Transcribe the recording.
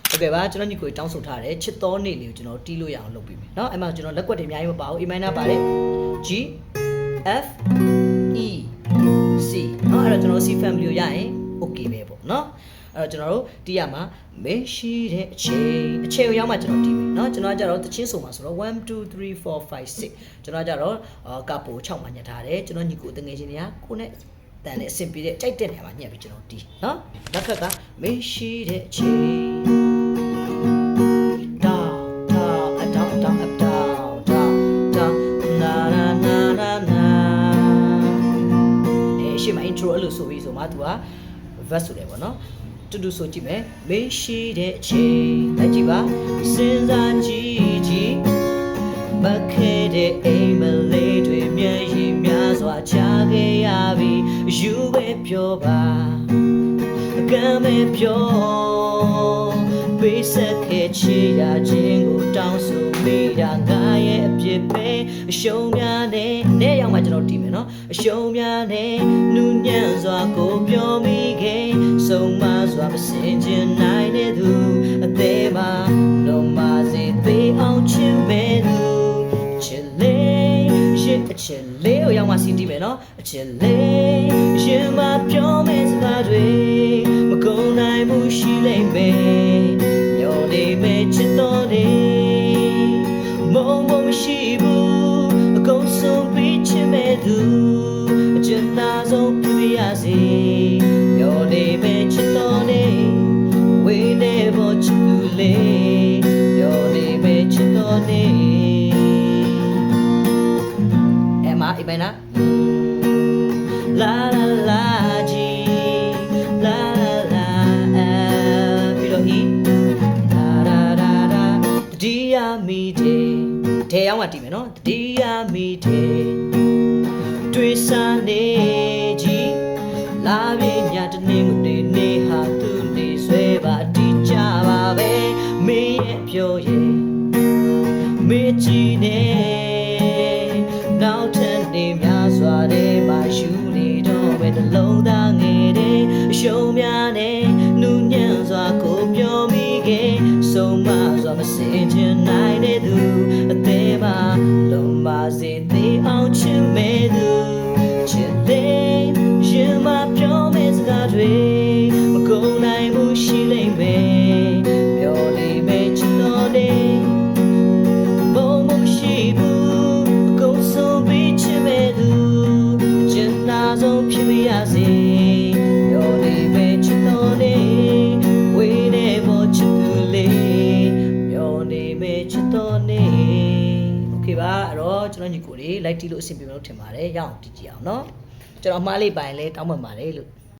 ဟုတ်ကဲ့ပါကျွန်တော်ညီကိုတောင်းဆိုထားတယ်ချစ်တော်နေ့လေးကိုကျွန်တော်တီးလို့ရအောင်လုပ်ပေးမယ်เนาะအဲ့မှာကျွန်တော်လက်ကွက်တွေအများကြီးမပါဘူး A minor ပါတယ် G F E C เนาะအဲ့တော့ကျွန်တော် C family ကိုရရင် okay ပဲပေါ့เนาะအဲ့တော့ကျွန်တော်တို့တီးရမှာမရှိတဲ့အချိန်ကိုရောက်မှကျွန်တော်တီးမယ်เนาะကျွန်တော်ကကြတော့တချင်းဆိုမှာဆိုတော့1 2 3 4 5 6ကျွန်တော်ကကြတော့ကပို6မှာညှက်ထားတယ်ကျွန်တော်ညီကိုတငယ်ချင်းတွေကကိုနဲ့တန်နဲ့အဆင်ပြေတဲ့ကြိုက်တဲ့နေရာမှာညှက်ပြီးကျွန်တော်တီးเนาะနောက်ခက်ကမရှိတဲ့အချိန်ရှေ့မှာ intro အဲ့လိုဆိုပြီးဆိုမှသူက verse ဆိုတယ်ပေါ့နော်တူတူဆိုကြည့်မယ်မရှိတဲ့အချိန်လိုက်ကြည့်ပါစဉ်းစားကြည့်မခဲ့တဲ့အိမ်မလေးတွေမျက်ရည်များစွာချခဲ့ရပြီယူပဲပြောပါအကမ်းပဲပြောပေးဆက်ခဲ့ချီရခြင်းကိုတောင်းဆိုမိတာငါရဲ့အပြစ်ပဲအရှုံးများနဲ့ရောက်မှကျွန်တော်တီးမယ်နော်အရှုံးများနဲ့နူးညံ့စွာကိုပြောမိခဲ့ဆုံးမစွာမစင်ကျင်နိုင်တဲ့သူအသေးမှလုံးမစေသေးအောင်ချင်မဲ့သူချစ်လေးရှင်အချစ်လေးကိုရောက်မှစီးတီးမယ်နော်အချစ်လေးရှင်မပြောမဲ့စကားတွေမကုန်နိုင်မှုရှိလိမ့်မယ်မျောနေမဲ့ချစ်တော်လေးမုံမရှိဘူးအကုန်ဆုံးပြီးချင်မဲ့သူအကျဉ်းသားဆုံးပြရစီမျောနေမဲ့ချစ်တော်လေးဝေးနေဖို့ချစ်သူလေးမျောနေမဲ့ချစ်တော်လေးအိမ်မနာလာလာလာဂျီလာလာလာပြီးတော့ဤလာလာလာလာတတိယမီတေရောက်မှတည်မယ်နော်တတိယမီတေတွေ့စားနေကြီးလာပြညတနေ့ကိုနေဟာသူနေဆွဲပါတီးကြပါပဲမင်းရဲ့ပြောရဲ့မင်းကြည့်နေနောက်ထပ်နေများစွာတဲ့မှာယူနေတော့ပဲတလုံးသားငယ်တဲ့အရှုံးများနဲ့နူးညံ့စွာကိုပြောမိခဲ့ဆုံးမစွာမစင်ချင်နိုင်တဲ့သူအသေးမှလုံးမစေသေးအောင်ချင်မဲ့သူချစ်လေးရင်မပြောမဲ့စကားတွေမကုန်နိုင်မှုရှိလိမ့်မယ်ပြောနေမဲ့ချစ်တော်လေးဖြစ်မရစေရောနေမဲ့ချစ်တော်လေးဝေးနေဖို့ချစ်သူလေးရောနေမဲ့ချစ်တော်လေးโอเคပါအဲ့တော့ကျွန်တော်ညီကိုလေးလိုက်တီးလို့အဆင်ပြေမယ်လို့ထင်ပါတယ်ရအောင်တီးကြည့်အောင်เนาะကျွန်တော်မှားလေးပိုင်လဲတောင်းပန်ပါတယ်လို့